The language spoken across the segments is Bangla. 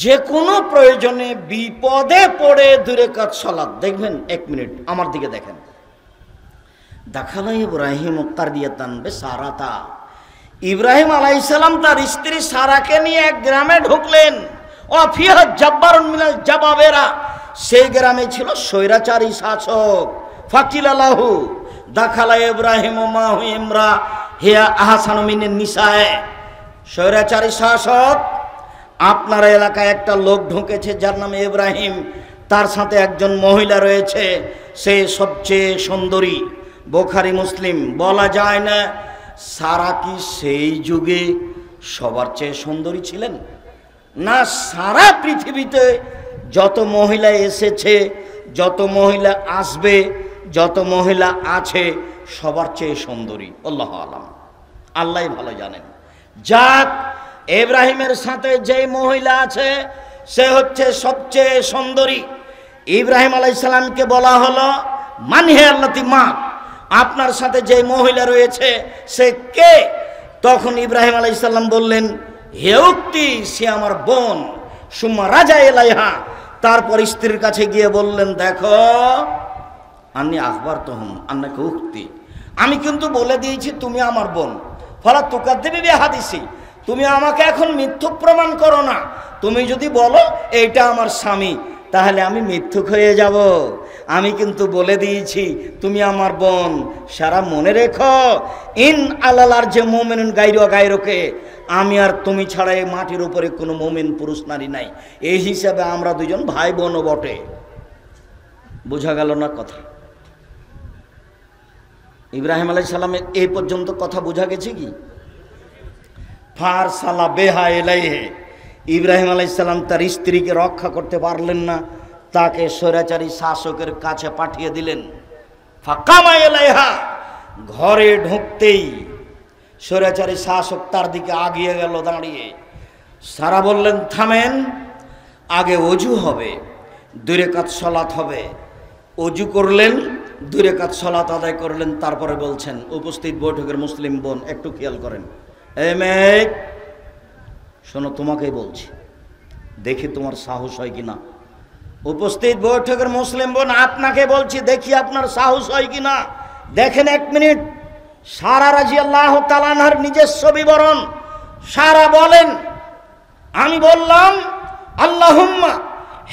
যে কোনো প্রয়োজনে বিপদে পড়ে 2 রাকাত সালাত, দেখবেন 1 মিনিট আমার দিকে দেখেন। দাখালা ইব্রাহিম কারিয়াতান বিসারাতা, ইব্রাহিম আলাইহিস সালাম তার স্ত্রী সারাকে নিয়ে এক গ্রামে ঢুকলেন। ওয়াফিহা জাব্বারুন মিনাল জাবাবেরা, সেই গ্রামে ছিল স্বৈরাচারী শাসক। ফাকিলা লাহু দাখালা ইব্রাহিম মাহু ইমরা হিয়া আহসানু মিনান নিসায়ে, স্বৈরাচারী শাসক, আপনার এলাকায় একটা লোক ঢুকেছে যার নাম ইব্রাহিম, তার সাথে একজন মহিলা রয়েছে, সে সবচেয়ে সুন্দরী। বুখারী মুসলিম। বলা যায় না সারা কি সেই যুগে সবার চেয়ে সুন্দরী ছিলেন? না, সারা পৃথিবীতে যত মহিলা এসেছে, যত মহিলা আসবে, যত মহিলা আছে, সবার চেয়ে সুন্দরী আল্লাহু আলাম, আল্লাহই ভালো জানেন। যাক, ইব্রাহিমের সাথে যেই মহিলা আছে সে হচ্ছে সবচেয়ে সুন্দরী। ইব্রাহিম আলাইহিস সালামকে বলা হলো মান হে আল্লাতি মা, আপনার সাথে যে মহিলা রয়েছে সে কে? তখন ইব্রাহিম আলাইহিস সালাম বললেন হে উক্তি, সে আমার বোন। সুম্মা রাজা এলাইহা, তারপর স্ত্রীর কাছে গিয়ে বললেন দেখো আমি আখবার তহম আন্নাকে উক্তি, আমি কিন্তু বলে দিয়েছি তুমি আমার বোন। ফলা তুকাদ্দিবি বিহাদিসি, তুমি আমাকে এখন মিথ্যুক প্রমাণ করো না। তুমি যদি বলো এইটা আমার স্বামী, তাহলে আমি মিথ্যুক হয়ে যাব। আমি কিন্তু বলে দিয়েছি তুমি আমার বোন। সারা মনে রেখো, ইন আলালার যে মুমিনুন গায়রু গায়রুকে, আমি আর তুমি ছাড়া এই মাটির উপরে কোনো মুমিন পুরুষ নারী নাই। এই হিসাবে আমরা দুজন ভাই বোনও বটে। বোঝা গেল না কথা? ইব্রাহিম আলাইহিস সালামের এই পর্যন্ত কথা বোঝা গেছে কি? ফারসালা বিহা ইলাইহি, ইব্রাহিম আলাইহিস সালাম তার স্ত্রীকে রক্ষা করতে পারলেন না, তাকে স্বৈরাচারী শাসকের কাছে পাঠিয়ে দিলেন। ফাকামা ইলাইহা, ঘরে ঢুকতেই স্বৈরাচারী শাসক তার দিকে আগিয়ে গেল দাঁড়িয়ে। সারা বললেন থামেন, আগে ওযু হবে, 2 রাকাত সালাত হবে। ওযু করলেন, 2 রাকাত সালাত আদায় করলেন, তারপরে বলছেন উপস্থিত বৈঠকের মুসলিম বোন একটু খেয়াল করেন, এই মেয়ে শোনো, তোমাকেই বলছি, দেখি তোমার সাহস হয় কিনা। উপস্থিত বৈঠকের মুসলিম বোন আপনাকে বলছি, দেখি আপনার সাহস হয় কিনা। দেখেন 1 মিনিট। সারা রাদিয়াল্লাহু তাআলা আনহার নিজস্ব বিবরণ। সারা বলেন আমি বললাম আল্লাহুম্মা,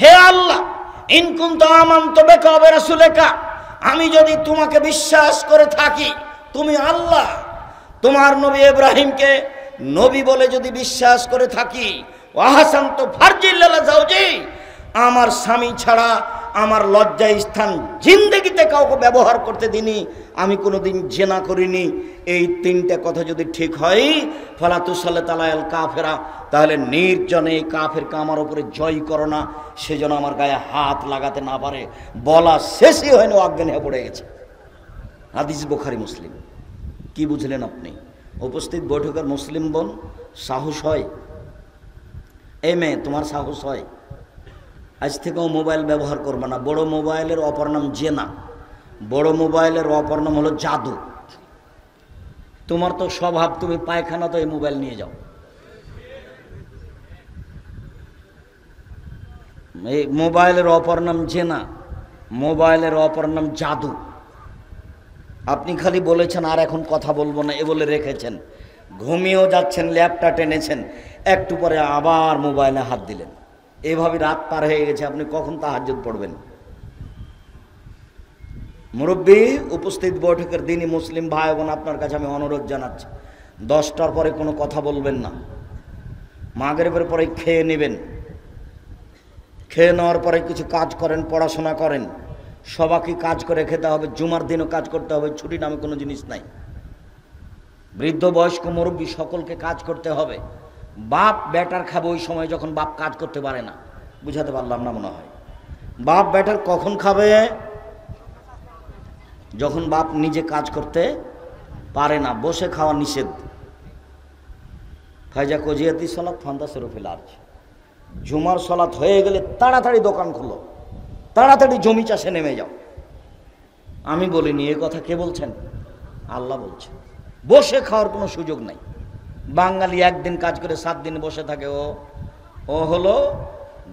হে আল্লাহ, ইন কুনতু আমানতু বিকা ওয়া বিরাসূলিকা, আমি যদি তোমাকে বিশ্বাস করে থাকি, তুমি আল্লাহ, তোমার নবী ইব্রাহিমকে নবী বলে যদি বিশ্বাস করে থাকি, ওয়াহাসানতু ফারজিল্লা যাওজি, আমার স্বামী ছাড়া আমার লজ্জায় স্থান জিন্দেগিতে কাউকে ব্যবহার করতে দিনি, আমি কোনোদিন জেনা করিনি, এই 3টা কথা যদি ঠিক হয়, ফালা তুসাল্লিত আলাল কাফেরা, তাহলে নির্জনে এই কাফেরকে আমার উপরে জয় করো না, সেজন্য আমার গায়ে হাত লাগাতে না পারে। বলা শেষই হয়নি, অজ্ঞান হয়ে পড়ে গেছে। হাদিস বুখারী মুসলিম। কি বুঝলেন আপনি? উপস্থিত বৈঠকের মুসলিম বোন, সাহস হয়? এই মেয়ে তোমার সাহস হয়? আজ থেকেও মোবাইল ব্যবহার করবে না। বড় মোবাইলের অপর নাম জেনা, বড় মোবাইলের অপর নাম হলো জাদু। তোমার তো স্বভাব, তুমি পায়খানা তো এই মোবাইল নিয়ে যাও। এই মোবাইলের অপর নাম জেনা, মোবাইলের অপর নাম জাদু। আপনি খালি বলেছেন আর এখন কথা বলবো না এ বলে রেখেছেন, ঘুমিয়েও যাচ্ছেন, ল্যাপটা টেনেছেন, একটু পরে আবার মোবাইলে হাত দিলেন, এভাবে রাত পার হয়ে গেছে। আপনি কখন তাহাজ্জুদ পড়বেন? মুরব্বী, উপস্থিত বৈঠকের দিনই মুসলিম ভাই বোন, আপনার কাছে আমি অনুরোধ জানাচ্ছি, 10টার পরে কোনো কথা বলবেন না। মাগরিবের পরে খেয়ে নেবেন, খেয়ে নেওয়ার পরে কিছু কাজ করেন, পড়াশোনা করেন। সবাইকে কাজ করে খেতে হবে, জুমার দিনও কাজ করতে হবে, ছুটি নামে কোনো জিনিস নাই। বৃদ্ধ বয়স্ক মুরব্বী সকলকে কাজ করতে হবে। বাপ বেটার খাবে ওই সময় যখন বাপ কাজ করতে পারে না। বুঝাতে পারলাম না মনে হয়? বাপ বেটার কখন খাবে? যখন বাপ নিজে কাজ করতে পারে না। বসে খাওয়া নিষেধ। ফাইজা কজিয়াতি সালাত ফান্তাসিরু ফিল আরজ, জুমার সালাত হয়ে গেলে তাড়াতাড়ি দোকান খুলো, তাড়াতাড়ি জমি চাষে নেমে যাও। আমি বলিনি, এ কথা কে বলছেন? আল্লাহ বলছেন। বসে খাওয়ার কোনো সুযোগ নাই। বাঙালি একদিন কাজ করে 7 দিন বসে থাকে, ও ও হলো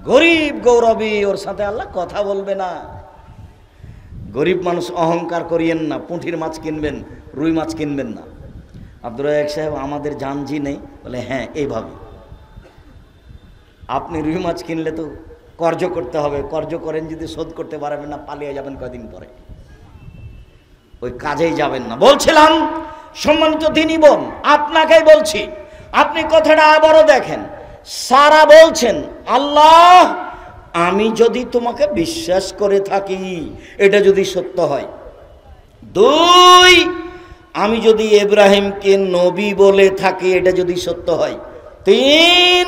গরিব গৌরবী, ওর সাথে আল্লাহ কথা বলবে না। গরিব মানুষ অহংকার করিয়েন না, পুঁটির মাছ কিনবেন, রুই মাছ কিনবেন না। আব্দুর রাজ্জাক সাহেব আমাদের জানজি নেই, বলে হ্যাঁ এইভাবে। আপনি রুই মাছ কিনলে তো কর্জ করতে হবে, কর্জ করেন যদি শোধ করতে পারবেন না, পালিয়ে যাবেন কয়দিন পরে, ওই কাজেই যাবেন না। বলছিলাম সম্মানিত দিনী বোন, আপনাকেই বলছি, আপনি কথাটা আবারও দেখেন। সারা বলছেন আল্লাহ আমি যদি তোমাকে বিশ্বাস করে থাকি, এটা যদি সত্য হয়। দুই, আমি যদি ইব্রাহিমকে নবী বলে থাকি, এটা যদি সত্য হয়। তিন,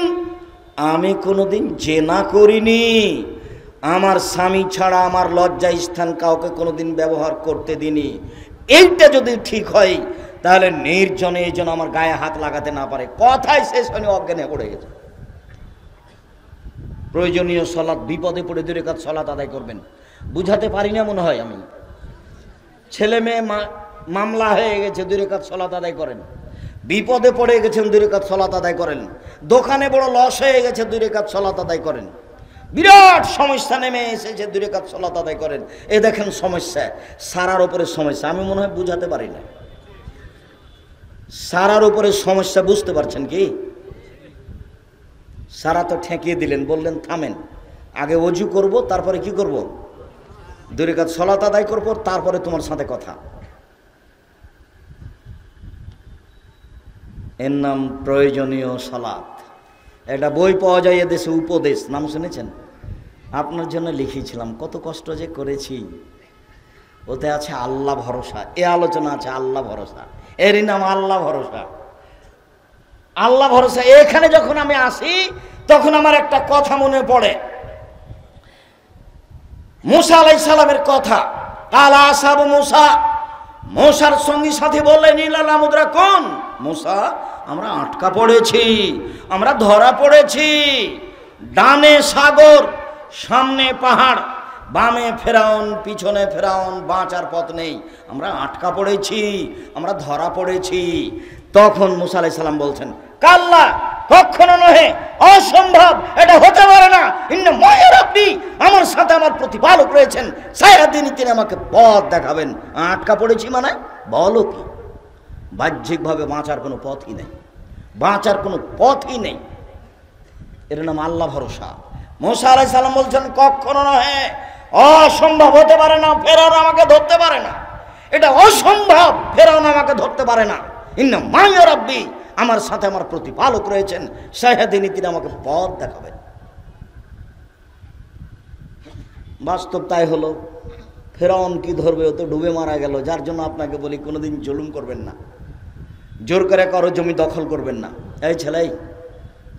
আমি কোনোদিন জেনা করিনি, আমার স্বামী ছাড়া আমার লজ্জা স্থান কাউকে কোনোদিন ব্যবহার করতে দিনি। এইটা যদি ঠিক হয়, তাহলে নির্জনে এই জন্য আমার গায়ে হাত লাগাতে না পারে। কথাই শেষ হয়নি, অজ্ঞানে পড়ে গেছে। প্রয়োজনীয় সলাৎ, বিপদে পড়ে 2 রাকাত সলাৎ আদায় করবেন। বুঝাতে পারি না মনে হয় আমি। ছেলে মেয়ে মামলা হয়ে গেছে, 2 রাকাত সলাৎ আদায় করেন। বিপদে পড়ে গেছেন, 2 রাকাত সলাৎ আদায় করেন। দোকানে বড় লস হয়ে গেছে, 2 রাকাত সলাৎ আদায় করেন। বিরাট সমস্যা নেমে এসেছে, 2 রাকাত সলাৎ আদায় করেন। এ দেখেন সমস্যা, সারার উপরে সমস্যা। আমি মনে হয় বুঝাতে পারি না। সারার উপরে সমস্যা বুঝতে পারছেন কি? সারা তো ঠেকিয়ে দিলেন, বললেন থামেন, আগে ওযু করব, তারপরে কি করব? 2 রাকাত সলাত আদায় করব, তারপরে তোমার সাথে কথা। এর নাম প্রয়োজনীয় সালাত। একটা বই পাওয়া যায় এদেশে, উপদেশ, নাম শুনেছেন? আপনার জন্য লিখেছিলাম, কত কষ্ট যে করেছি। ওতে আছে আল্লাহ ভরসা, এ আলোচনা আছে আল্লাহ ভরসা, এরই নাম আল্লাহ ভরসা। আল্লাহ ভরসা। এখানে যখন আমি আসি তখন আমার একটা কথা মনে পড়ে, মুসা আলাইহিস সালামের কথা। কালা আসহাবু মুসা, মুসার সঙ্গী সাথী বললেন ইলাল মুদরাকুন, মুসা আমরা আটকা পড়েছি, আমরা ধরা পড়েছি। ডানে সাগর, সামনে পাহাড়, বামে ফেরাউন, পিছনে ফেরাউন, বাঁচার পথ নেই, আমরা আটকা পড়েছি, আমরা ধরা পড়েছি। তখন মুসা আলাইহিস সালাম বলছেন কাল্লা, কখনো নহে, অসম্ভব, এটা হতে পারে না। ইন্না মায়া রাব্বি, আমার সাথে আমার প্রতিপালক রয়েছেন, সায়াদিনী, তিনি আমাকে পথ দেখাবেন। আটকা পড়েছি মানে বলো কি? বাহ্যিকভাবে বাঁচার কোনো পথই নেই, বাঁচার কোনো পথই নেই। এর নাম আল্লাহ ভরসা। মুসা আলাইহিস সালাম বলছেন কখনো নহে, অসম্ভব, হতে পারে না, ফেরাউন আমাকে ধরতে পারে না, এটা অসম্ভব, ফেরাউন আমাকে ধরতে পারে না। ইন্না মায়া রাব্বি, আমার সাথে আমার প্রতিপালক রয়েছেন, সায়াদিনী, তিনি আমাকে পথ দেখাবেন। বাস্তব তাই হলো। ফেরাউন কি ধরবে? ও তো ডুবে মারা গেল। যার জন্য আপনাকে বলি কোনোদিন জুলুম করবেন না, জোর করে কারো জমি দখল করবেন না। এই ছেলে,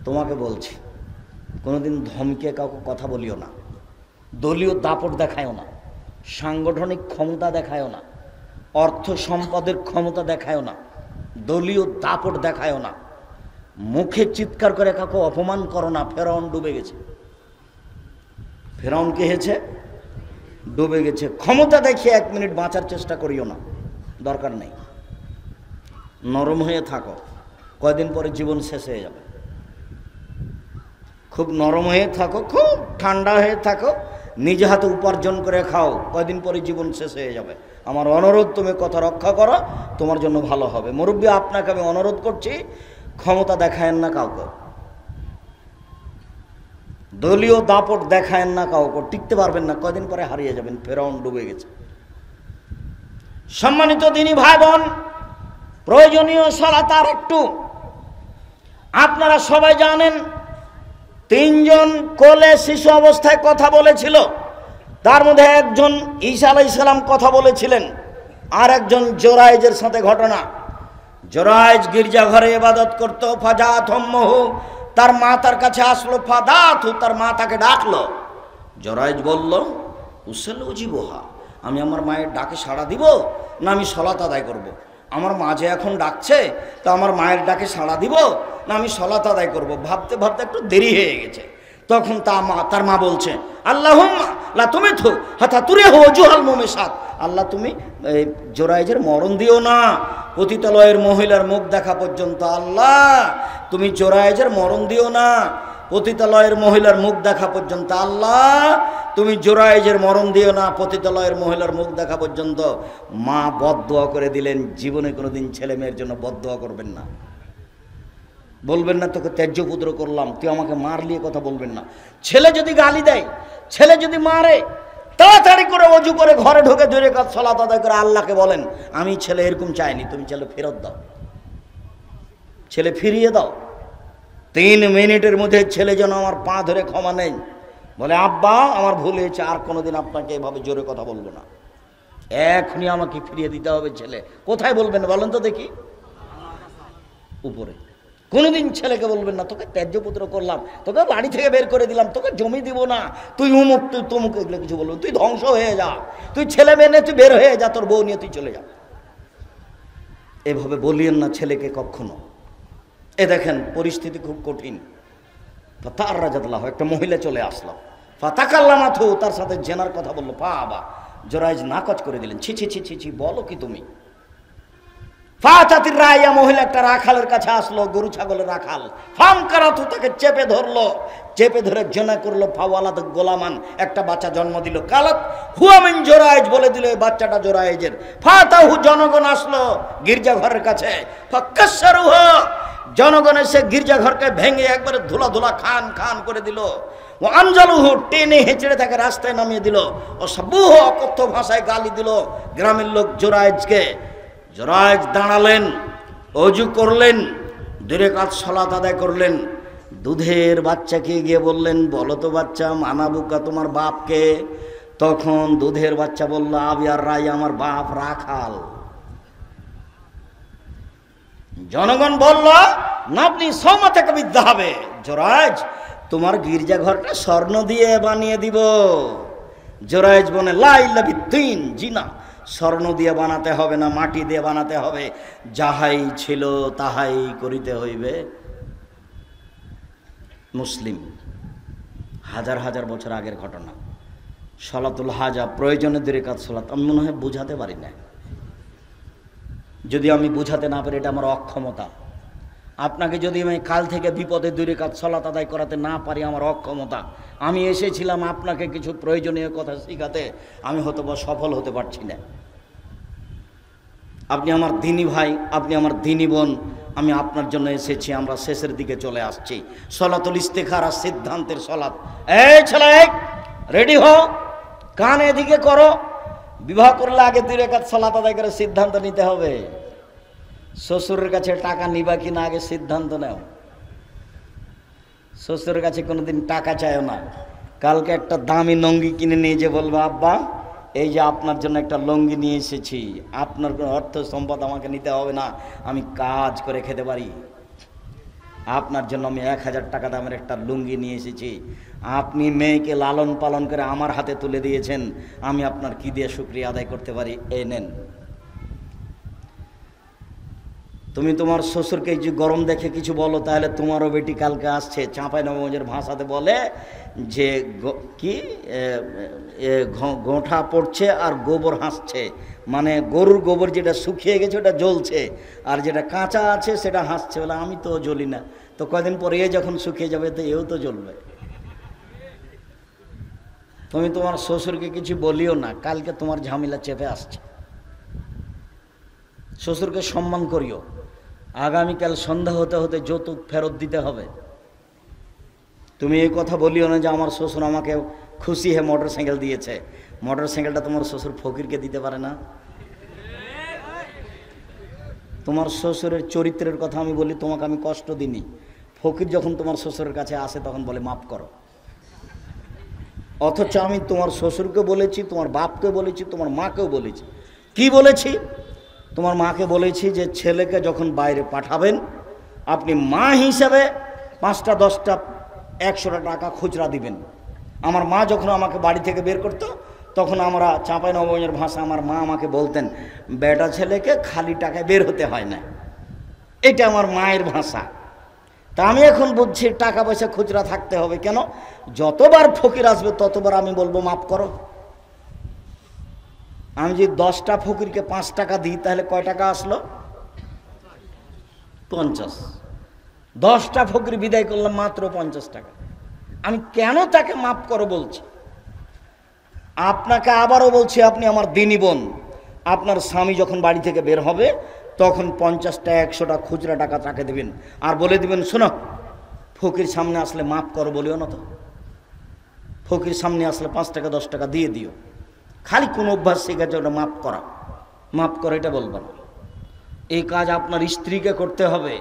তোমাকে বলছি, কোনোদিন ধমকে কাউকে কথা বলিও না, দলীয় দাপট দেখায়ও না, সাংগঠনিক ক্ষমতা দেখায়ও না, অর্থ সম্পদের ক্ষমতা দেখায়ও না, দলীয় দাপট দেখায়ও না, মুখে চিৎকার করে কাউকে অপমান করো না। ফেরাউন ডুবে গেছে, ফেরাউন কে হয়েছে? ডুবে গেছে। ক্ষমতা দেখিয়ে 1 মিনিট বাঁচার চেষ্টা করিও না, দরকার নেই। নরম হয়ে থাকো, কয়দিন পরে জীবন শেষ হয়ে যাবে। খুব নরম হয়ে থাকো, খুব ঠান্ডা হয়ে থাকো, নিজে হাতে উপার্জন করে খাও, কয়দিন পরে জীবন শেষ হয়ে যাবে। আমার অনুরোধ, তুমি কথা রক্ষা করো, তোমার জন্য ভালো হবে। মুরব্বী, আপনাকে আমি অনুরোধ করছি, ক্ষমতা দেখায়েন না কাউকে, দলীয় দাপট দেখায়েন না কাউকে, টিকতে পারবেন না, কয়দিন পরে হারিয়ে যাবেন। ফেরাউন ডুবে গেছে। সম্মানিত দিনী ভাই বোন, প্রয়োজনীয় সালাত আর একটু, আপনারা সবাই জানেন 3 জন কোলে শিশু অবস্থায় কথা বলেছিল। তার মধ্যে একজন ঈসা আলাইহিস সালাম কথা বলেছিলেন, আর একজন জোরাইজের সাথে ঘটনা। জোরাইজ গির্জাঘরে ইবাদত করতো। ফাজাত উম্মুহু, তার মা তার কাছে আসলো। ফাদাতু, তার মা তাকে ডাকলো। জোরাইজ বলল উসাল্লি উজিবুহা, আমি আমার মায়ের ডাকে সাড়া দিব না আমি সলাত আদায় করব? আমার মা যে এখন ডাকছে, তো আমার মায়ের ডাকে সাড়া দিব না আমি সলাত আদায় করব? ভাবতে ভাবতে একটু দেরি হয়ে গেছে। তখন তার মা বলছে আল্লাহুম্মা লা তুমিতহু হাত্তা তুরিহু ওয়াজুহাল মুমিসাত, আল্লাহ তুমি জোরাইজের মরণ দিও না পতিতালয়ের মহিলার মুখ দেখা পর্যন্ত। আল্লাহ তুমি জোরাইজের মরণ দিও না, পতিতালয়ের মহিলার মুখ দেখা পর্যন্ত। আল্লাহ তুমি জোরায়েজের মরণ দিও না পতিতালয়ের মহিলার মুখ দেখা পর্যন্ত। মা বদদোয়া করে দিলেন, জীবনে কোনোদিন ছেলে মেয়ের জন্য বদদোয়া করবেন না, বলবেন না তোকে ত্যায্য পুত্র করলাম, তুই আমাকে মারলি, কথা বলবেন না। ছেলে যদি গালি দেয়, ছেলে যদি মারে, তাড়াতাড়ি করে অজু করে ঘরে ঢুকে 2 রাকাত সালাত আদায় করে আল্লাহকে বলেন, আমি ছেলে এরকম চাইনি, তুমি ছেলে ফেরত দাও, ছেলে ফিরিয়ে দাও। 3 মিনিটের মধ্যে ছেলে যেন আমার পা ধরে ক্ষমা নেই, বলে আব্বা আমার ভুল হয়েছে, আর কোনোদিন আপনাকে এভাবে জোরে কথা বলবো না, এখনই আমাকে ফিরিয়ে দিতে হবে। ছেলে কোথায় বলবেন বলেন তো দেখি? উপরে। কোনোদিন ছেলেকে বলবেন না তোকে ত্যায্য পুত্র করলাম, তোকে বাড়ি থেকে বের করে দিলাম, তোকে জমি দিব না, তুই উমুক, তুই তমুক, এগুলো কিছু বলবেন। তুই ধ্বংস হয়ে যা, তুই ছেলে মেয়ে নিয়ে তুই বের হয়ে যা, তোর বউ নিয়ে তুই চলে যা, এভাবে বলিয়েন না ছেলেকে কখনো। এ দেখেন পরিস্থিতি খুব কঠিন। তার রাজাদুল্লাহ একটা মহিলা চলে আসলো, ফাতাকাল্লামাথু, তার সাথে জেনার কথা বললো। বাবা জোরায়েজ নাকচ করে দিলেন, ছি ছি ছি ছি ছি, বলো কি তুমি? ফাতাতির রাইয়া, মহিলা একটা রাখালের কাছে আসলো, গরু ছাগলের রাখাল। ফাম কারাতু, তাকে চেপে ধরলো, চেপে ধরে জেনা করলো। ফাওয়ালাদ গোলামান, একটা বাচ্চা জন্ম দিল। কালাত হুয়া মিন জোরায়েজ, বলে দিল এই বাচ্চাটা জোরায়েজের। ফাতাহু, জনগণ আসলো গির্জা ঘরের কাছে। ফাকাসসারুহু, জনগণ এসে গির্জা ঘরকে ভেঙে একবারে ধুলা ধুলা খান খান করে দিল। ও আনজালুহু, টেনে হেঁচড়ে তাকে রাস্তায় নামিয়ে দিল। ও সাবুহু, অকথ্য ভাষায় গালি দিল গ্রামের লোক জোরায়েজকে। জোরায়েজ দাঁড়ালেন, অজু করলেন, 2 রাকাত সালাত আদায় করলেন। দুধের বাচ্চাকে গিয়ে বললেন, বলো তো বাচ্চা, মানাবুকা তোমার বাপকে? তখন দুধের বাচ্চা বলল, আবি আর রাই, আমার বাপ রাখাল। জনগণ বলল, না আপনি সৌমা থেকে বিদ্যা হবে। জোরায়েজ, তোমার গির্জা ঘরটা স্বর্ণ দিয়ে বানিয়ে দিব। জোরায়েজ বলে, লা ইল্লা বিদ্দিন, জি না, স্বর্ণ দিয়ে বানাতে হবে না, মাটি দিয়ে বানাতে হবে, যাহাই ছিল তাহাই করিতে হইবে। মুসলিম, হাজার হাজার বছর আগের ঘটনা। সালাতুল হাজা, প্রয়োজনে 2 রাকাত সালাত। আমি মনে হয় বুঝাতে পারি না, যদি আমি বুঝাতে না পারি এটা আমার অক্ষমতা। আপনাকে যদি আমি কাল থেকে বিপদে 2 রাকাত সালাত আদায় করাতে না পারি, আমার অক্ষমতা। আমি এসেছিলাম আপনাকে কিছু প্রয়োজনীয় কথা শিখাতে, আমি হয়তো বা সফল হতে পারছি না। আপনি আমার দিনী ভাই, আপনি আমার দিনী বোন, আমি আপনার জন্য এসেছি। আমরা শেষের দিকে চলে আসছি। সলাতুল ইস্তেখারা, সিদ্ধান্তের সলাত। এই ছেলে রেডি হও, কান এদিকে করো। বিবাহ করলে আগে 2 রাকাত সালাত আদায় করে সিদ্ধান্ত নিতে হবে। শ্বশুরের কাছে টাকা নিবা কিনা আগে সিদ্ধান্ত নাও। শ্বশুরের কাছে কোনোদিন টাকা চাইও না। কালকে একটা দামি লুঙ্গি কিনে নিয়ে যে বলবো, আব্বা এই যে আপনার জন্য একটা লুঙ্গি নিয়ে এসেছি, আপনার কোনো অর্থ সম্পদ আমাকে নিতে হবে না, আমি কাজ করে খেতে পারি। আপনার জন্য আমি 1000 টাকা দামের একটা লুঙ্গি নিয়ে এসেছি। আপনি মেয়েকে লালন পালন করে আমার হাতে তুলে দিয়েছেন, আমি আপনার কি দিয়ে শুকরিয়া আদায় করতে পারি? এই নেন। তুমি তোমার শ্বশুরকে যে গরম দেখে কিছু বলো, তাহলে তোমারও বেটি কালকে আসছে। চাঁপাইনবাবগঞ্জের ভাষাতে বলে যে কি গোঁঠা পড়ছে আর গোবর হাসছে, মানে গরুর গোবর যেটা শুকিয়ে গেছে ওটা জ্বলছে, আর যেটা কাঁচা আছে সেটা হাসছে। বলে আমি তো জ্বলি না, তো কদিন পরে এ যখন শুকিয়ে যাবে তো এও তো জ্বলবে। তুমি তোমার শ্বশুরকে কিছু বলিও না, কালকে তোমার ঝামেলা চেপে আসছে। শ্বশুরকে সম্মান করিও। আগামীকাল সন্ধ্যা হতে হতে যৌতুক ফেরত দিতে হবে। তুমি এই কথা বলিও না যে আমার শ্বশুর আমাকে খুশি হয়ে মোটরসাইকেল দিয়েছে। মোটরসাইকেলটা তোমার শ্বশুর ফকিরকে দিতে পারে না। তোমার শ্বশুরের চরিত্রের কথা আমি বলি, তোমাকে আমি কষ্ট দিইনি। ফকির যখন তোমার শ্বশুরের কাছে আসে তখন বলে মাফ করো, অথচ আমি তোমার শ্বশুরকে বলেছি, তোমার বাপকে বলেছি, তোমার মাকেও বলেছি। কি বলেছি? তোমার মাকে বলেছি যে ছেলেকে যখন বাইরে পাঠাবেন আপনি মা হিসেবে 5টা 10টা 100টা টাকা খুচরা দিবেন। আমার মা যখন আমাকে বাড়ি থেকে বের করতো তখন আমরা চাঁপাইনবাবগঞ্জের ভাষা, আমার মা আমাকে বলতেন, বেটা ছেলেকে খালি টাকায় বের হতে হয় না। এটা আমার মায়ের ভাষা। তা আমি এখন বুঝছি টাকা পয়সা খুচরা থাকতে হবে। কেন? যতবার ফকির আসবে ততবার আমি বলবো মাফ করো। আমি যদি 10টা ফকিরকে 5 টাকা দিই তাহলে কয় টাকা আসলো? 50। 10টা ফকির বিদায় করলাম মাত্র 50 টাকা। আমি কেন তাকে মাফ করো বলছি? আপনাকে আবারও বলছি, আপনি আমার দিনী বোন, আপনার স্বামী যখন বাড়ি থেকে বের হবে তখন 50টা 100টা খুচরা টাকা তাকে দেবেন, আর বলে দিবেন, শোনো, ফকির সামনে আসলে মাফ করো বলিও না তো। ফকির সামনে আসলে 5 টাকা 10 টাকা দিয়ে দিও। খালি কোন অভ্যাস শিখেছে ওটা মাফ করা, মাফ করে এটা বলবো না। এই কাজ আপনার স্ত্রীকে করতে হবে,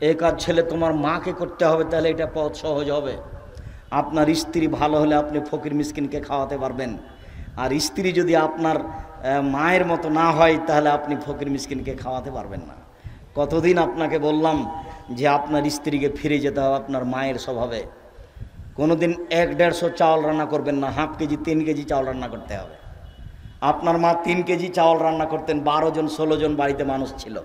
এই কাজ ছেলে তোমার মাকে করতে হবে, তাহলে এটা পথ সহজ হবে। আপনার স্ত্রী ভালো হলে আপনি ফকির মিসকিনকে খাওয়াতে পারবেন, আর স্ত্রী যদি আপনার মায়ের মতো না হয় তাহলে আপনি ফকির মিসকিনকে খাওয়াতে পারবেন না। কতদিন আপনাকে বললাম যে আপনার স্ত্রীকে ফিরে যেতে হবে আপনার মায়ের স্বভাবে। কোনোদিন 1-150 চাউল রান্না করবেন না, হাফ কেজি 3 কেজি চাউল রান্না করতে হবে। আপনার মা 3 কেজি চাউল রান্না করতেন, 12 জন 16 জন বাড়িতে মানুষ ছিল।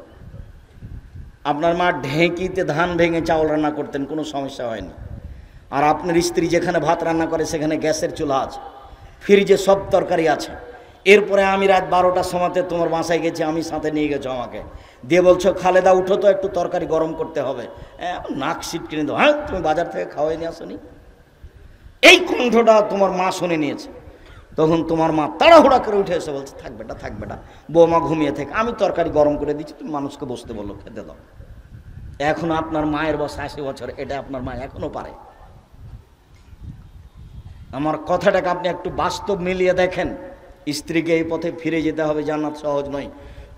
আপনার মা ঢেঁকিতে ধান ভেঙে চাউল রান্না করতেন, কোনো সমস্যা হয়নি। আর আপনার স্ত্রী যেখানে ভাত রান্না করে সেখানে গ্যাসের চুলা আছে, ফ্রিজে সব তরকারি আছে। এরপরে আমি রাত 12টার সময়তে তোমার বাসায় গেছি, আমি সাথে নিয়ে গেছো আমাকে, দিয়ে বলছো, খালেদা উঠো তো, একটু তরকারি গরম করতে হবে। নাক সিট কিনে দাও। হ্যাঁ, তুমি বাজার থেকে খাওয়াই নিয়ে আসনি? এই কণ্ঠটা তোমার মা শুনে নিয়েছে। তখন তোমার মা তাড়াহুড়া করে উঠে এসে বলছে, থাক বেটা, থাক বেটা, বৌমা ঘুমিয়ে থেকে, আমি তরকারি গরম করে দিচ্ছি, তুমি মানুষকে বসতে বললো, খেতে দাও। এখন আপনার মায়ের বয়স 80 বছর, এটা আপনার মা এখনো পারে। আমার কথাটাকে আপনি একটু বাস্তব মিলিয়ে দেখেন। স্ত্রীকে এই পথে ফিরে যেতে হবে, জান্নাত সহজ নয়।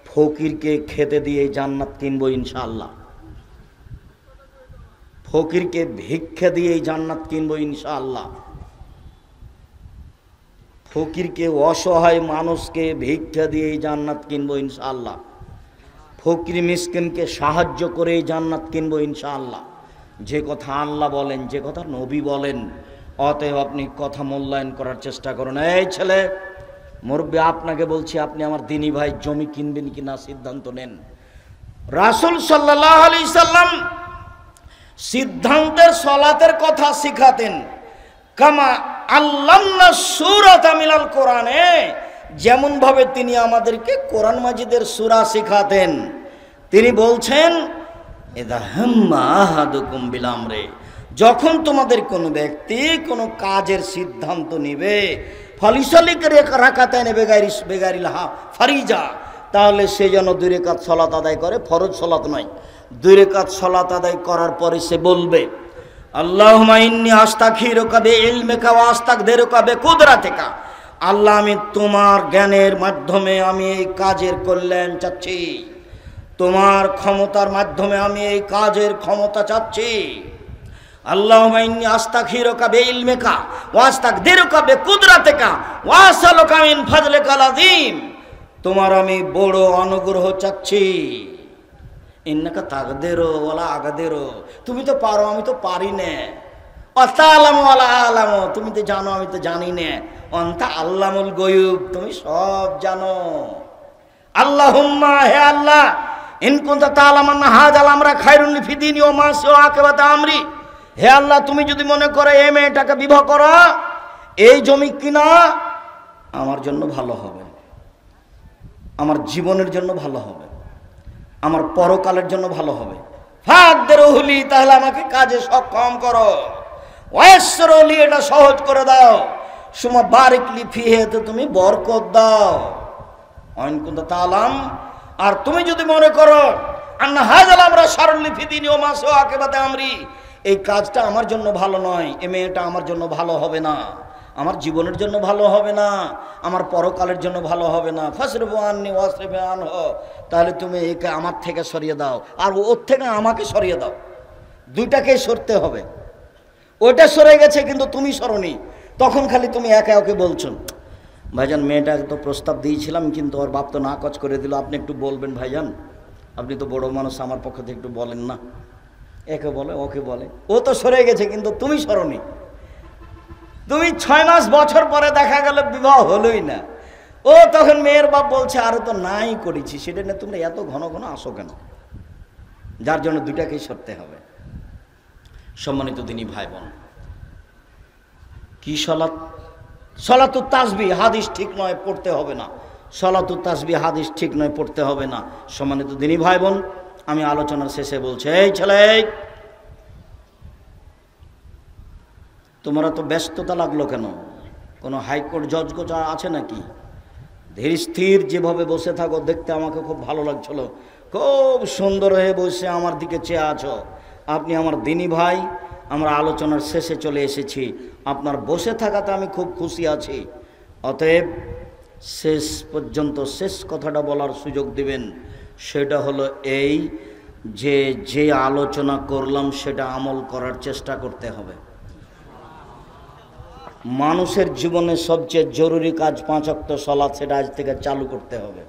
ফকিরকে খেতে দিয়ে জান্নাত কিনবো ইনশাআল্লাহ, ফকিরকে ভিক্ষা দিয়ে জান্নাত কিনবো ইনশাআল্লাহ। ফকিরকে, অসহায় মানুষকে ভিক্ষা দিয়ে জান্নাত কিনবো ইনশাআল্লাহ। ফকির মিসকিনকে সাহায্য করে জান্নাত কিনবো ইনশাআল্লাহ। যে কথা আল্লাহ বলেন, যে কথা নবী বলেন, অতএব আপনি কথা মূল্যায়ন করার চেষ্টা করুন। এই ছেলে মুরব্বী, আপনাকে বলছি, আপনি আমার দিনী ভাই, জমি কিনবেন কিনা সিদ্ধান্ত নেন। রাসূল সাল্লাল্লাহু আলাইহি সাল্লাম সিদ্ধান্তের সলাতের কথা শিখাতেন। কামা আল্লামনা সূরাতা মিনাল কোরআনে, যেমন ভাবে তিনি আমাদেরকে কোরআন মাজিদের সূরা শিখাতেন। তিনি বলছেন, ইযা হাম্মা আহাদুকুম বিল আমরি, যখন তোমাদের কোনো ব্যক্তি কোনো কাজের সিদ্ধান্ত নেবে, ফালিসালিক রাকাতাইন বেগাইরিল ফারিজা, তাহলে সে যেন 2 রাকাত সালাত আদায় করে, ফরজ সালাত নয়। 2 রাকাত সালাত আদায় করার পরে সে বলবে, আল্লাহুম্মা ইন্নী আস্তাগফিরুকা বিইলমিকা ওয়া আস্তাগদিরুকা বিকুদরাতিকা, আল্লাহ, আমি তোমার জ্ঞানের মাধ্যমে আমি এই কাজের কল্যাণ চাচ্ছি, তোমার ক্ষমতার মাধ্যমে আমি এই কাজের ক্ষমতা চাচ্ছি। আল্লাহুম্মা ইন্নী আস্তাগফিরুকা বিইলমিকা ওয়া আস্তাগদিরুকা বিকুদরাতিকা ওয়া আসআলুকা মিন ফাজলিকাল আযীম, তোমার আমি বড় অনুগ্রহ চাচ্ছি। ইন্নাকা তাকদিরু ওয়ালা আকদিরু, তুমি তো পারো, আমি তো পারি না। আতালামু ওয়ালা আলামু, তুমি তো জানো, আমি তো জানি না। আনতা আল্লামুল গায়ুব, তুমি সব জানো। আল্লাহুম্মা, হে আল্লাহ, ইন কুনতা তাআলামু হাযাল আমরা খায়রুল ফি দীনি ওয়া মাসি ওয়া আকিবাতি আমরি, হে আল্লাহ, তুমি যদি মনে করো এই মেয়েটাকে বিবাহ করো, এই জমি কিনা আমার জন্য ভালো হবে, আমার জীবনের জন্য ভালো হবে, আমার পরকালের জন্য ভালো হবে, ফাকদিরুলি, তাহলে আমাকে কাজে সক্ষম করো, ওয়াসরুলি, এটা সহজ করে দাও, সুমা বারিকলি ফিহে, তো তুমি বরকত দাও। আইন কুনতা তাআলাম, আর তুমি যদি মনে করো আন্না হাযাল আমরা শারুল ফি দীনি ওয়া মাসি ওয়া আকিবাতি আমরি, এই কাজটা আমার জন্য ভালো নয়, এই মেয়েটা আমার জন্য ভালো হবে না, আমার জীবনের জন্য ভালো হবে না, আমার পরকালের জন্য ভালো হবে না, ফাসরিফু আন্নি ওয়াসরিফু আনহু, তাহলে তুমি একে আমার থেকে সরিয়ে দাও, আর ওর থেকে আমাকে সরিয়ে দাও, দুইটাকেই সরতে হবে। ওইটা সরে গেছে কিন্তু তুমি সরনি, তখন খালি তুমি একে ওকে বলছো, ভাইজান মেয়েটাকে তো প্রস্তাব দিয়েছিলাম কিন্তু ওর বাপ তো নাকচ করে দিল, আপনি একটু বলবেন ভাইজান, আপনি তো বড় মানুষ, আমার পক্ষ থেকে একটু বলেন না। একে বলে, ওকে বলে, ও তো সরে গেছে কিন্তু তুমি সরনি। তুমি 6 মাস বছর পরে দেখা গেল বিবাহ হলোই না, ও তখন মেয়ের বাপ বলছে, আরে তো নাই করেছি, সেটা না তোমরা এত ঘন ঘন আসো কেন? যার জন্য দুইটাকেই সরতে হবে। সম্মানিত দিনী ভাই বোন, কি সালাত? সালাতুত তাসবিহ হাদিস ঠিক নয়, পড়তে হবে না। সালাতুত তাসবিহ হাদিস ঠিক নয়, পড়তে হবে না। সম্মানিত দিনী ভাই বোন, আমি আলোচনার শেষে বলছি, এই ছেলে, তোমরা তো ব্যস্ততা লাগলো কেন? কোনো হাইকোর্ট জজ গোজা আছে নাকি? ধীর স্থির যেভাবে বসে থাকো, দেখতে আমাকে খুব ভালো লাগছিল। খুব সুন্দর হয়ে বসে আমার দিকে চেয়ে আছো। আপনি আমার দিনী ভাই, আমরা আলোচনার শেষে চলে এসেছি। আপনার বসে থাকাতে আমি খুব খুশি আছি। অতএব শেষ পর্যন্ত শেষ কথাটা বলার সুযোগ দিবেন। সেটা হলো এই যে যে আলোচনা করলাম সেটা আমল করার চেষ্টা করতে হবে। মানুষের জীবনে সবচেয়ে জরুরি কাজ 5 ওয়াক্ত সালাত, সেটা আজ থেকে চালু করতে হবে।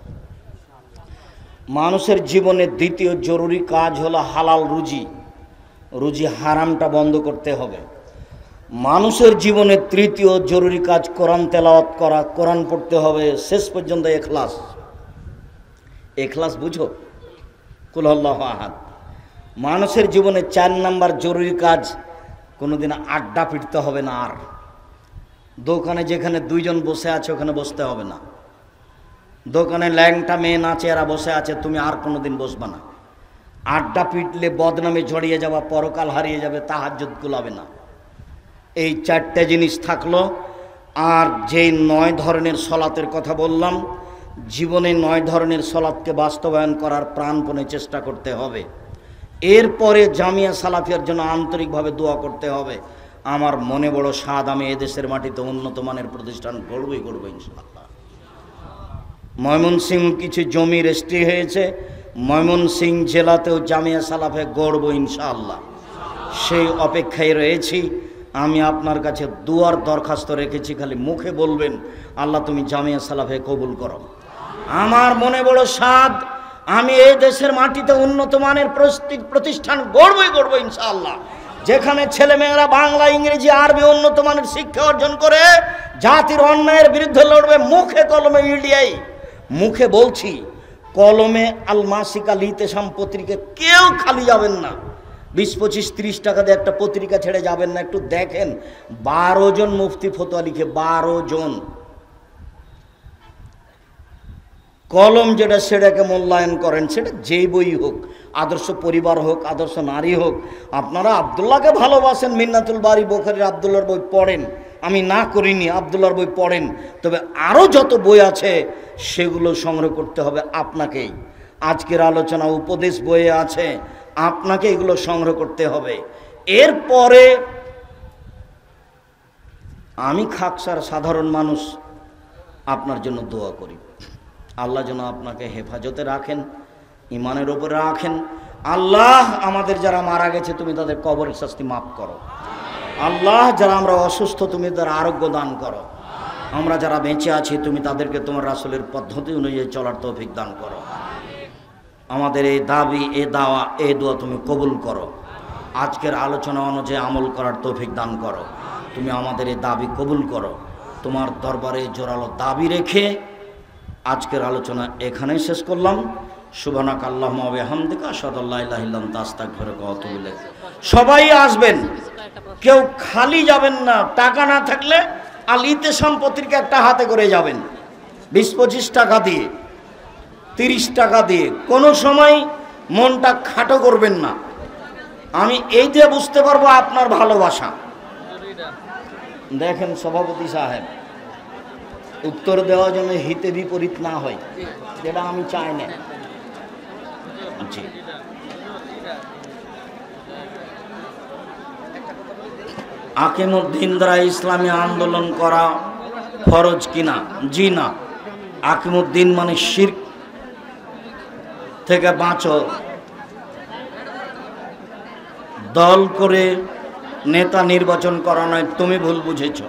মানুষের জীবনে দ্বিতীয় জরুরি কাজ হলো হালাল রুজি, রুজি হারামটা বন্ধ করতে হবে। মানুষের জীবনে তৃতীয় জরুরি কাজ কোরআন তেলাওয়াত করা, কোরআন পড়তে হবে শেষ পর্যন্ত ইখলাস। ইখলাস বুঝো? কুল আল্লাহু আহাদ। মানুষের জীবনে 4 নাম্বার জরুরি কাজ, কোনোদিন আড্ডা পিটতে হবে না। আর দোকানে যেখানে 2 জন বসে আছে ওখানে বসতে হবে না। দোকানে ল্যাংটা মেয়ে নাচে এরা বসে আছে, তুমি আর কোনোদিন বসবা না। আড্ডা পিটলে বদনামে জড়িয়ে যাবা, পরকাল হারিয়ে যাবে, তাহাজ্জুদ কুলাবে না। এই 4টে জিনিস থাকলো। আর যেই 9 ধরনের সলাতের কথা বললাম, জীবনে 9 ধরনের সলাতকে বাস্তবায়ন করার প্রাণপণে চেষ্টা করতে হবে। এরপরে জামিয়া সালাফিয়ার জন্য আন্তরিকভাবে দোয়া করতে হবে। আমার মনে বড় স্বাদ, আমি এদেশের মাটিতে উন্নত মানের প্রতিষ্ঠান গড়বই ইনশাআল্লাহ। ময়মনসিংহ কিছু জমি রেজিস্ট্রি হয়েছে, ময়মনসিংহ জেলাতেও জামিয়া সালাফে গড়ব ইনশাআল্লাহ। সেই অপেক্ষায় রয়েছি। আমি আপনার কাছে দুয়ার দরখাস্ত রেখেছি, খালি মুখে বলবেন আল্লাহ তুমি জামিয়া সালাফে কবুল করো। আমার মনে বড় স্বাদ, আমি এই দেশের মাটিতে উন্নত মানের প্রতিষ্ঠান গড়বই ইনশাআল্লাহ। যেখানে ছেলেমেয়েরা বাংলা, ইংরেজি, আরবি উন্নত মানের শিক্ষা অর্জন করে জাতির অন্যায়ের বিরুদ্ধে লড়বে, মুখে কলমে মিডিয়ায়। মুখে বলছি, কলমে আল মাসিকা লিতেসাম পত্রিকা কেউ খালি যাবেন না। 20, 25, 30 টাকা দিয়ে একটা পত্রিকা ছেড়ে যাবেন না। একটু দেখেন, 12 জন মুফতি ফতোয়া লিখে, 12 জন। কলম যেটা সেটাকে মূল্যায়ন করেন, সেটা যেই বই হোক, আদর্শ পরিবার হোক, আদর্শ নারী হোক। আপনারা আব্দুল্লাহকে ভালোবাসেন, মিন্নাতুল বারি বুখারীর আব্দুল্লাহর বই পড়েন, আমি না করিনি, আব্দুল্লাহর বই পড়েন। তবে আরও যত বই আছে সেগুলো সংগ্রহ করতে হবে আপনাকেই। আজকের আলোচনা উপদেশ বইয়ে আছে, আপনাকে এগুলো সংগ্রহ করতে হবে। এরপরে আমি খাকসার সাধারণ মানুষ আপনার জন্য দোয়া করি, আল্লাহ যেন আপনাকে হেফাজতে রাখেন, ইমানের ওপরে রাখেন। আল্লাহ আমাদের যারা মারা গেছে তুমি তাদের কবরের শাস্তি মাফ করো। আল্লাহ যারা আমরা অসুস্থ তুমি তাদের আরোগ্য দান করো। আমরা যারা বেঁচে আছি তুমি তাদেরকে তোমার রাসূলের পদ্ধতি অনুযায়ী চলার তৌফিক দান করো। আমাদের এই দাবি, এই দাওয়া, এই দোয়া তুমি কবুল করো। আজকের আলোচনা অনুযায়ী আমল করার তৌফিক দান করো। তুমি আমাদের এই দাবি কবুল করো। তোমার দরবারে জোরালো দাবি রেখে আজকের আলোচনা এখানেই শেষ করলাম। সুবহানাকা আল্লাহুম্মা ওয়া বিহামদিকা আশহাদু আল্লা ইলাহা ইল্লা আনতা আস্তাগফিরুকা ওয়া আতুবু ইলাইক। সবাই আসবেন, কেউ খালি যাবেন না। টাকা না থাকলে আল ইতিসাম পত্রিকা একটা হাতে করে যাবেন, 20-25 টাকা দিয়ে, 30 টাকা দিয়ে। কোনো সময় মনটা খাটো করবেন না। আমি এই দিয়ে বুঝতে পারবো আপনার ভালোবাসা। দেখেন সভাপতি সাহেব, উত্তর দেওয়ার জন্য হিতে বিপরীত না হয়, যেটা আমি চাই না। জি, আকিমুদ্দিন দ্বারা ইসলামী আন্দোলন করা ফরজ কিনা? জি না। আকিমুদ্দিন মানে শিরক থেকে বাঁচো। দল করে নেতা নির্বাচন করা নয়, তুমি ভুল বুঝেছ।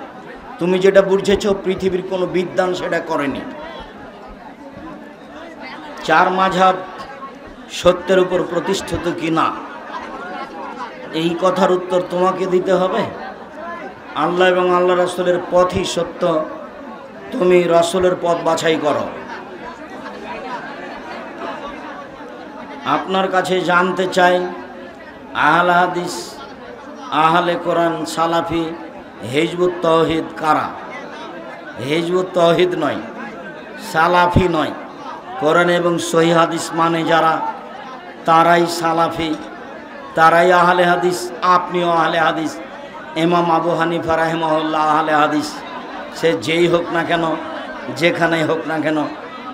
তুমি যেটা বুঝেছ পৃথিবীর কোনো বিদ্বান সেটা করেনি। 4 মাযহাব সত্যের উপর প্রতিষ্ঠিত কিনা, এই কথার উত্তর তোমাকে দিতে হবে। আল্লাহ এবং আল্লাহ রাসূলের পথই সত্য, তুমি রাসূলের পথ বাছাই করো। আপনার কাছে জানতে চাই, আহলে হাদিস, আহলে কোরআন, সালাফি, হিজবুত তাওহীদ কারা? হিজবুত তাওহীদ নয়, সালাফি নয়। কোরআন এবং সহিহ হাদিস মানে যারা, তারাই সালাফি, তারাই আহলে হাদিস। আপনিও আহলে হাদিস। ইমাম আবু হানিফা রাহিমাহুল্লাহ আহলে হাদিস, সে যেই হোক না কেন, যেখানেই হোক না কেন,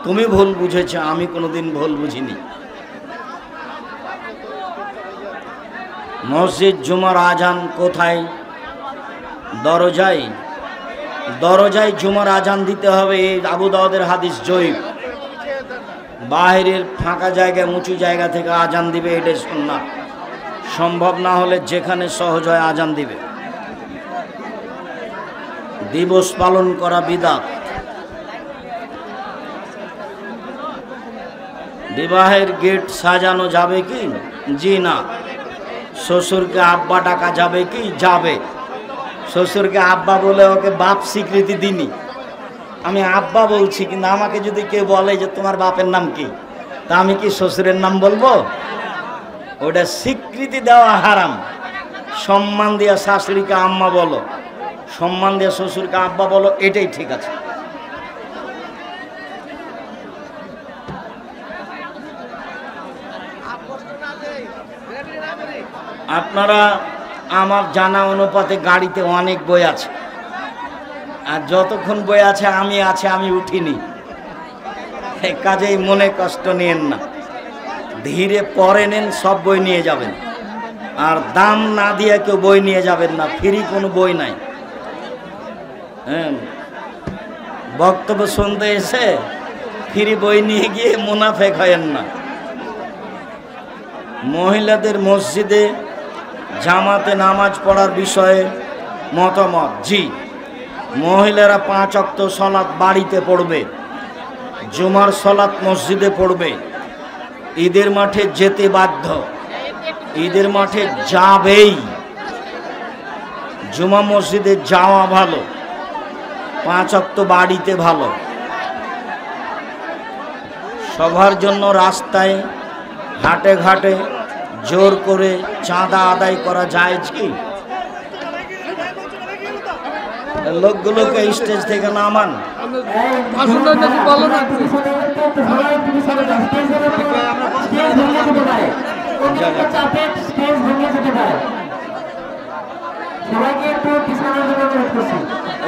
তুমি ভুল বুঝেছ, আমি কোনোদিন ভুল বুঝিনি। মসজিদ জুমার আজান কোথায়? দরজায়। দরজায় জুমার আজান দিতে হবে, এই আবু দাউদের হাদিস জয়ীফ। বাইরের ফাঁকা জায়গায়, উঁচু জায়গা থেকে আজান দিবে, এটাই সুন্নাত। সম্ভব না হলে যেখানে সহজ হয় আজান দিবে। দিবস পালন করা বিদআত। বিবাহের গেট সাজানো যাবে কি? জি না। শ্বশুরকে আব্বা ডাকা যাবে কি? যাবে। শ্বশুরকে আব্বা বলে ওকে বাপ স্বীকৃতি দিনি, আমি আব্বা বলছি, কিন্তু আমাকে যদি কেউ বলে যে তোমার বাপের নাম কি, তা আমি কি শ্বশুরের নাম বলবো? ওটা স্বীকৃতি দেওয়া হারাম। সম্মান দিয়া শাশুড়িকে আম্মা বলো, সম্মান দিয়া শ্বশুরকে আব্বা বলো, এটাই ঠিক আছে। আপনারা, আমার জানা অনুপাতে গাড়িতে অনেক বই আছে, আর যতক্ষণ বই আছে আমি উঠিনি। কাজেই মনে কষ্ট নিয়েন না, ধীরে পরে নেন, সব বই নিয়ে যাবেন। আর দাম না দিয়ে কেউ বই নিয়ে যাবেন না, ফ্রি কোনো বই নাই। হ্যাঁ, বক্তব্য শুনতে এসে ফ্রি বই নিয়ে গিয়ে মুনাফেক হয়েন না। মহিলাদের মসজিদে জামাতে নামাজ পড়ার বিষয়ে মতামত। জি, মহিলারা 5 ওয়াক্ত সালাত বাড়িতে পড়বে, জুমার সালাত মসজিদে পড়বে, ঈদের মাঠে যেতে বাধ্য, ঈদের মাঠে যাবেই। জুমা মসজিদে যাওয়া ভালো, 5 ওয়াক্ত বাড়িতে ভালো। সবার জন্য রাস্তায় হাটে ঘাটে জোর করে চাঁদা আদায় করা যায় কি? লোকগুলোকে স্টেজ থেকে নামান।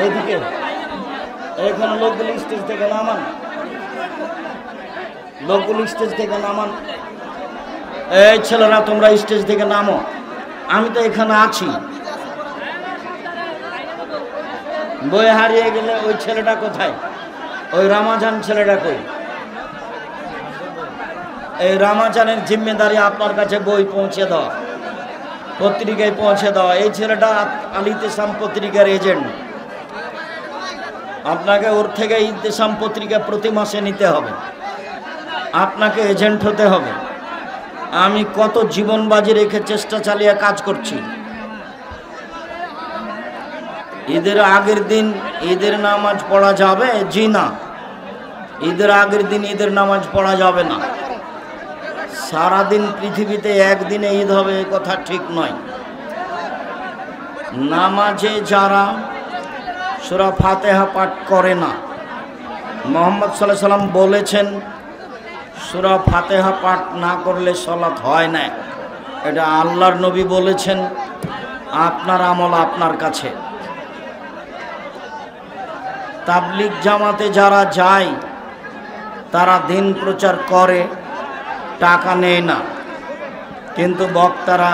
এইদিকে এখানে লোকগুলো স্টেজ থেকে নামান, লোকগুলো স্টেজ থেকে নামান। এই ছেলেরা, তোমরা স্টেজ থেকে নামো, আমি তো এখানে আছি। বই হারিয়ে গেলে ওই ছেলেটা কোথায়? ওই রামাজান ছেলেটা কই? এই রামাজানের জিম্মেদারি আপনার কাছে বই পৌঁছে দেওয়া, পত্রিকায় পৌঁছে দেওয়া। এই ছেলেটা আল ইতিসাম পত্রিকার এজেন্ট, আপনাকে ওর থেকে ইতিসাম পত্রিকা প্রতি মাসে নিতে হবে, আপনাকে এজেন্ট হতে হবে। আমি কত জীবন বাজি রেখে চেষ্টা চালিয়ে কাজ করছি। ঈদের আগের দিন ঈদের নামাজ পড়া যাবে? জি না, ঈদের আগের দিন ঈদের নামাজ পড়া যাবে না। সারাদিন পৃথিবীতে একদিনে ঈদ হবে, এ কথা ঠিক নয়। নামাজে যারা সূরা ফাতিহা পাঠ করে না, মুহাম্মদ সাল্লাল্লাহু আলাইহি সাল্লাম বলেছেন সূরা ফাতিহা পাঠ না করলে সালাত হয় না। এটা আল্লাহর নবী বলেছেন, আপনার আমল আপনার কাছে। তাবলিগ জামাতে যারা যায় তারা দিন প্রচার করে, টাকা নেয় না, কিন্তু বক্তারা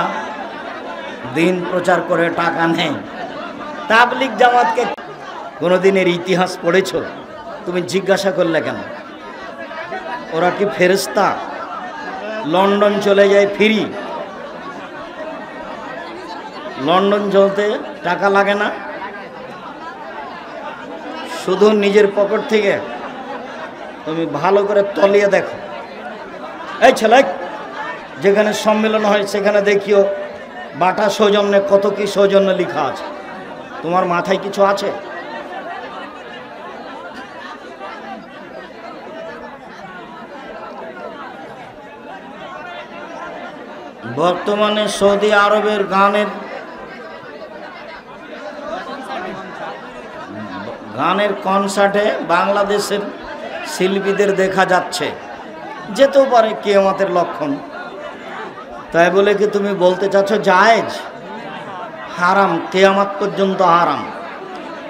দিন প্রচার করে টাকা নেয়। তাবলিগ জামাতকে কোনোদিনের ইতিহাস পড়েছো? তুমি জিজ্ঞাসা করলে কেন? ওরা কি ফেরেশতা? লন্ডন চলে যায় ফ্রি, লন্ডন চলতে টাকা লাগে না, শুধু নিজের পকেট থেকে। তুমি ভালো করে তলিয়ে দেখো। এই ছেলে, যেখানে সম্মেলন হয় সেখানে দেখিও বাটা সৌজন্যে কত কি সৌজন্য লেখা আছে। তোমার মাথায় কিছু আছে? বর্তমানে সৌদি আরবের গানের কনসার্টে বাংলাদেশের শিল্পীদের দেখা যাচ্ছে। যেতেও পারে কিয়ামতের লক্ষণ। তাই বলে কি তুমি বলতে চাচ্ছ জায়েজ? হারাম, কিয়ামত পর্যন্ত হারাম।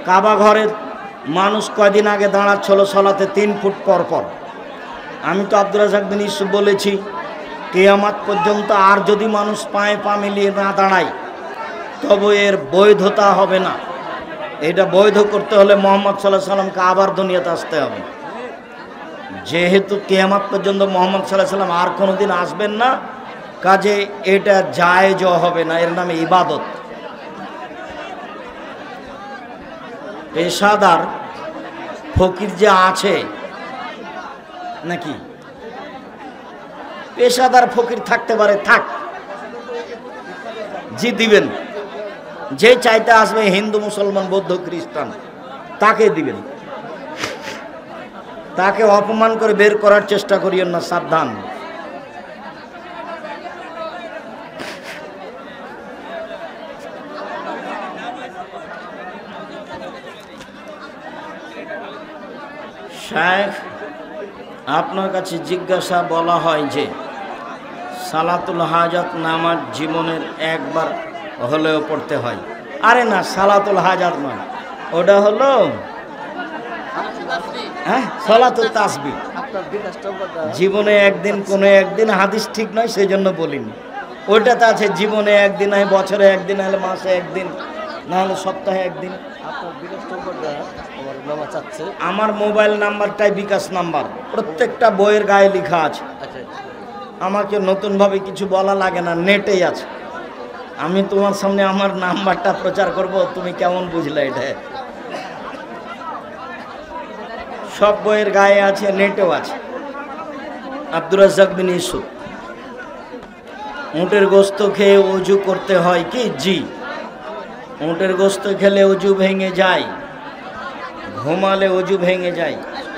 কাবা ঘরের মানুষ কয়দিন আগে দাঁড়াচ্ছিল সলাতে 3 ফুট পর পর। আমি তো আব্দুর রাজ্জাক বিন ইউসুফ বলেছি কিয়ামত পর্যন্ত আর যদি মানুষ পায়ে পা মিলিয়ে না দাঁড়ায় তবে এর বৈধতা হবে না। এটা বৈধ করতে হলে মুহাম্মদ সাল্লাল্লাহু আলাইহি সাল্লামকে আবার দুনিয়াতে আসতে হবে। যেহেতু কিয়ামত পর্যন্ত মুহাম্মদ সাল্লাল্লাহু আলাইহি সাল্লাম আর কোনোদিন আসবেন না, কাজে এটা জায়েজ হবে না, এর নামে ইবাদত। পেশাদার ফকির যে আছে নাকি, পেশাদার ফকির থাকতে পারে, থাক, জি দিবেন। যে চাইতে আসবে হিন্দু মুসলমান বৌদ্ধ খ্রিস্টান তাকে দিবেন, তাকে অপমান করে বের করার চেষ্টা করিয়েন না, সাবধান। শায়েখ, আপনার কাছে জিজ্ঞাসা বলা হয় যে সালাতুল হাজাত নামাজ জীবনের একবার হলেও পড়তে হয়। আরে না, সালাতুল হাজাত নয়, ওটা হলো সালাতুল তাসবিহ। জীবনে একদিন, কোনো একদিন, হাদিস ঠিক নয় সেই জন্য বলিনি। ওইটাতে আছে জীবনে একদিন, হয় বছরে একদিন, হলে মাসে একদিন, না হলে সপ্তাহে একদিন। আমার মোবাইল নাম্বারটাই বিকাশ নাম্বার, প্রত্যেকটা বইয়ের গায়ে লেখা আছে। আমাকে নতুনভাবে কিছু বলা লাগে না, নেটেই আছে। আমি তোমার সামনে আমার নাম্বারটা প্রচার করব, তুমি কেমন বুঝলে? এটা সব বইয়ের গায়ে আছে, নেটেও আছে। আব্দুর রাজ্জাক বিন ইউসুফ, উটের গোস্ত খেয়ে ওযু করতে হয় কি? জি। উটের গোস্ত খেলে ওযু ভেঙে যায়, ঘুমালে ওযু ভেঙে যায়।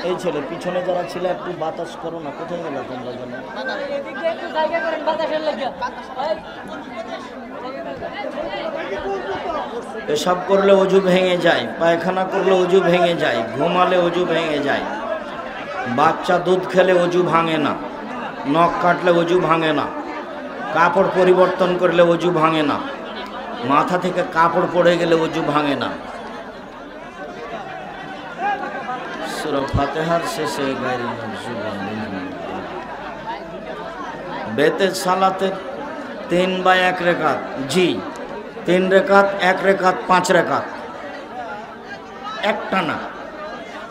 এই ছেলে পিছনে যারা ছিল একটু বাতাস করো না, কোথায় গেল তোমরা? জন্য পেশাব করলে ওযু ভেঙে যায়, পায়খানা করলে ওযু ভেঙে যায়, ঘুমালে ওযু ভেঙে যায়, বাচ্চা দুধ খেলে ওযু ভাঙে না, নখ কাটলে ওযু ভাঙে না, কাপড় পরিবর্তন করলে ওযু ভাঙে না, মাথা থেকে কাপড় পড়ে গেলে ওযু ভাঙে না। সূরা ফাতিহার শেষে বেতের সালাতের 3/1 রেখাত। জি, 3 রেখাত, 1 রেখাত, 5 রেখাত, একটা না,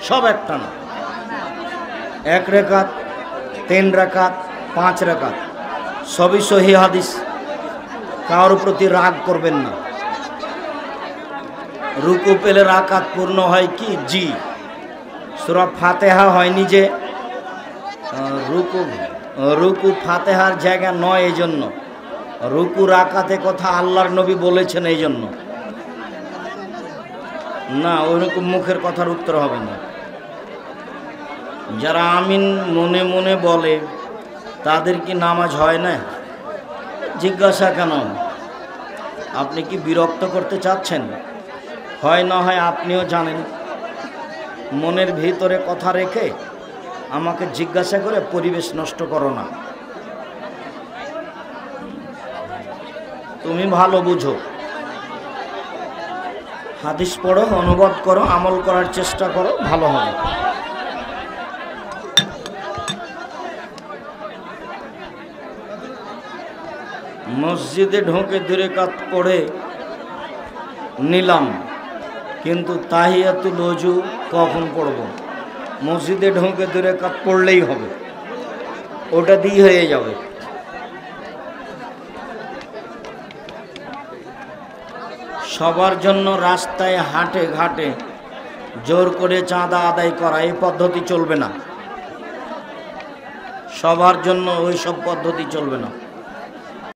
সব একটা না। 1 রেখাত, 3 রেখাত, 5 রেখাত, সবই সহিহ হাদিস। কারোর প্রতি রাগ করবেন না। রুকু পেলে রাকাত পূর্ণ হয় কি? জি। সূরা ফাতিহা হয়নি যে, রুকু ফাতিহার জায়গা নয়, এই জন্য রুকু রাকাতে কথা আল্লাহর নবী বলেছেন, এই জন্য না, ওইরকম মুখের কথার উত্তর হবে না। যারা আমিন মনে মনে বলে তাদের কি নামাজ হয় না? জিজ্ঞাসা কেন? আপনি কি বিরক্ত করতে চাচ্ছেন? হয় না হয় আপনিও জানেন। মনের ভিতরে কথা রেখে আমাকে জিজ্ঞাসা করে পরিবেশ নষ্ট করো না। তুমি ভালো বুঝো, হাদিস পড়ো, অনুবাদ করো, আমল করার চেষ্টা করো, ভালো হবে। মসজিদে ঢোকে 2 রাকাত পড়ে নিলাম, কিন্তু তাহিয়াতুল ওযু কখন পড়ব? মসজিদে ঢোকে 2 রাকাত পড়লেই হবে, ওটা দিয়ে হয়ে যাবে। সবার জন্য রাস্তায় হাটে ঘাটে জোর করে চাঁদা আদায় করা, এই পদ্ধতি চলবে না। সবার জন্য ওই সব পদ্ধতি চলবে না।